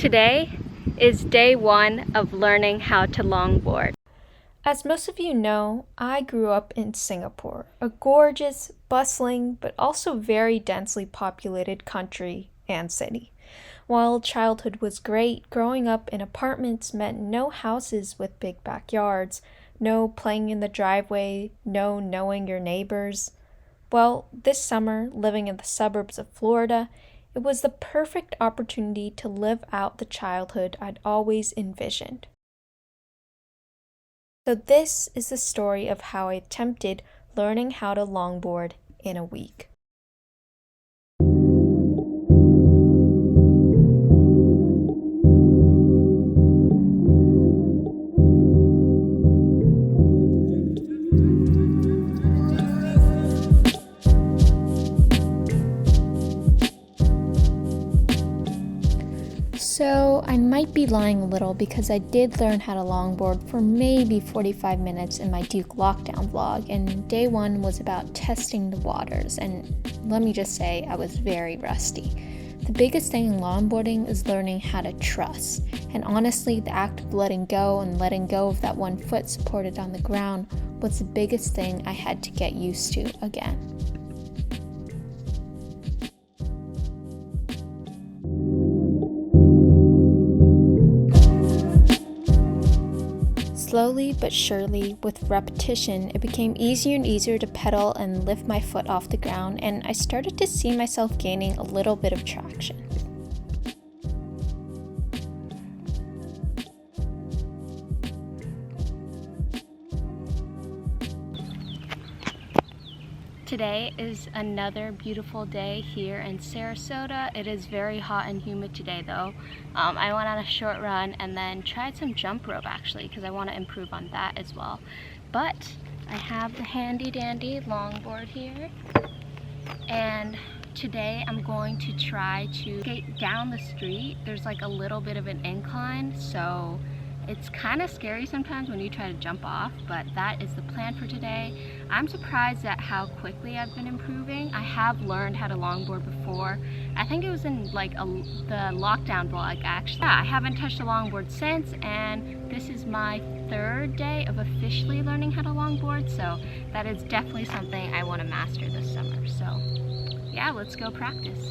Today is day one of learning how to longboard. As most of you know, I grew up in Singapore, a gorgeous, bustling, but also very densely populated country and city. While childhood was great, growing up in apartments meant no houses with big backyards, no playing in the driveway, no knowing your neighbors. Well, this summer, living in the suburbs of Florida, it was the perfect opportunity to live out the childhood I'd always envisioned. So this is the story of how I attempted learning how to longboard in a week. So I might be lying a little because I did learn how to longboard for maybe 45 minutes in my Duke lockdown vlog, and day one was about testing the waters, and let me just say I was very rusty. The biggest thing in longboarding is learning how to trust, and honestly the act of letting go of that one foot supported on the ground was the biggest thing I had to get used to again. Slowly but surely, with repetition, it became easier and easier to pedal and lift my foot off the ground, and I started to see myself gaining a little bit of traction. Today is another beautiful day here in Sarasota. It is very hot and humid today though. I went on a short run and then tried some jump rope actually because I want to improve on that as well. But I have the handy dandy longboard here, and today I'm going to try to skate down the street. There's like a little bit of an incline, so it's kind of scary sometimes when you try to jump off, but that is the plan for today. I'm surprised at how quickly I've been improving. I have learned how to longboard before. I think it was in like the lockdown vlog actually. Yeah, I haven't touched a longboard since, and this is my third day of officially learning how to longboard, so that is definitely something I want to master this summer. So yeah, let's go practice.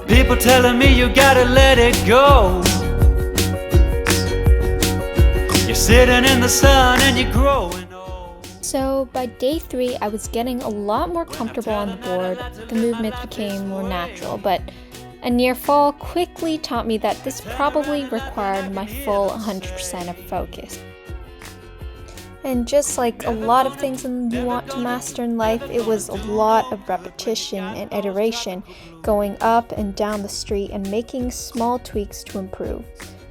People telling me you gotta let it go. You're sitting in the sun and you're growing old. So by day 3, I was getting a lot more comfortable on the board. The movement became more natural, but a near fall quickly taught me that this probably required my full 100% of focus. And just like a lot of things you want to master in life, it was a lot of repetition and iteration, going up and down the street and making small tweaks to improve.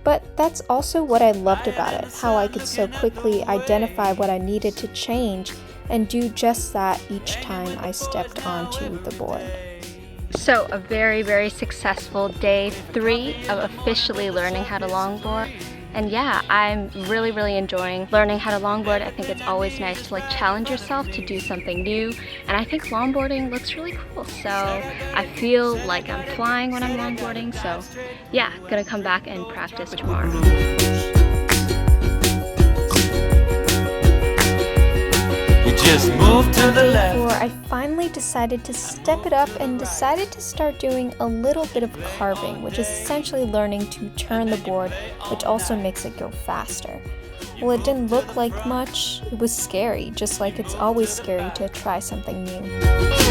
But that's also what I loved about it, how I could so quickly identify what I needed to change and do just that each time I stepped onto the board. So a very, very successful day 3 of officially learning how to longboard. And yeah, I'm really enjoying learning how to longboard. I think it's always nice to like challenge yourself to do something new, and I think longboarding looks really cool, so I feel like I'm flying when I'm longboarding. So yeah, gonna come back and practice tomorrow. Just move to the left. Before I finally decided to step it up and decided to start doing a little bit of carving, which is essentially learning to turn the board, which also makes it go faster. Well, it didn't look like much. It was scary, just like it's always scary to try something new.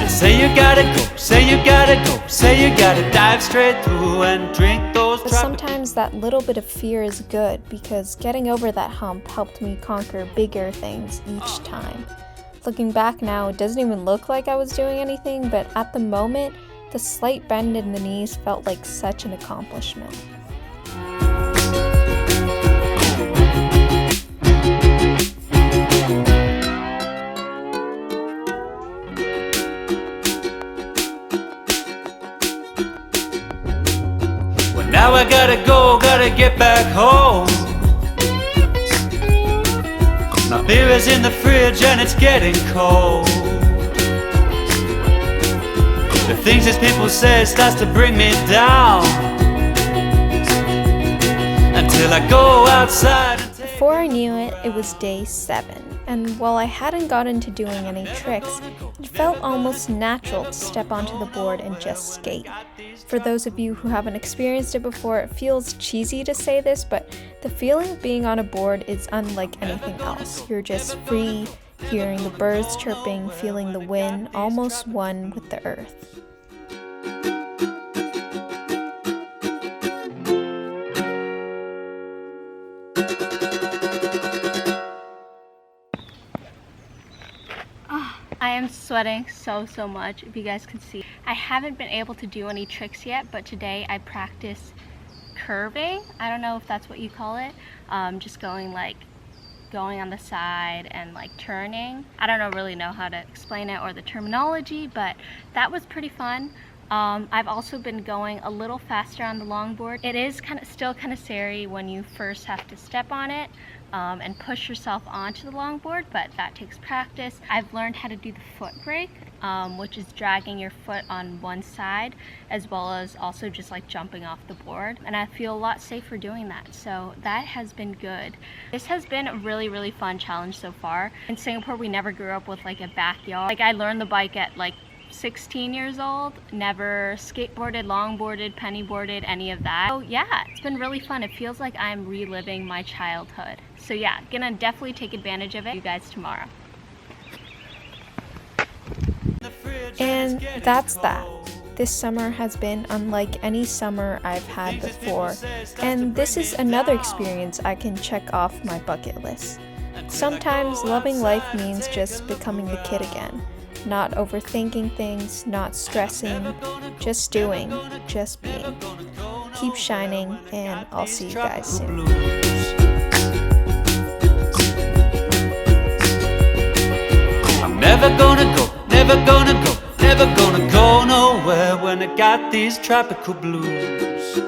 Say you gotta go, say you gotta go, say you gotta dive straight through and drink those. But sometimes that little bit of fear is good, because getting over that hump helped me conquer bigger things each time. Looking back now, it doesn't even look like I was doing anything, but at the moment, the slight bend in the knees felt like such an accomplishment. Well, now I gotta go, gotta get back home. My beer is in the fridge and it's getting cold. The things these people say starts to bring me down, until I go outside and Before I knew it, it was day 7, and while I hadn't gotten to doing any tricks, it felt almost natural to step onto the board and just skate. For those of you who haven't experienced it before, it feels cheesy to say this, but the feeling of being on a board is unlike anything else. You're just free, hearing the birds chirping, feeling the wind, almost one with the earth. I am sweating so much, if you guys can see. I haven't been able to do any tricks yet, but today I practiced curving. I don't know if that's what you call it. Just going on the side and like turning. I don't really know how to explain it or the terminology, but that was pretty fun. I've also been going a little faster on the longboard. It is still kind of scary when you first have to step on it and push yourself onto the longboard, but that takes practice. I've learned how to do the foot brake, which is dragging your foot on one side, as well as also just like jumping off the board. And I feel a lot safer doing that, so that has been good. This has been a really fun challenge so far. In Singapore, we never grew up with like a backyard. Like I learned the bike at like 16 years old, never skateboarded, longboarded, pennyboarded, any of that. So yeah, it's been really fun. It feels like I'm reliving my childhood. So yeah, gonna definitely take advantage of it. See you guys tomorrow. And that's that. This summer has been unlike any summer I've had before, and this is another experience I can check off my bucket list. Sometimes loving life means just becoming a kid again. Not overthinking things, not stressing, just doing, just being. Keep shining, and I'll see you guys soon. I'm never gonna go nowhere when I got these tropical blues.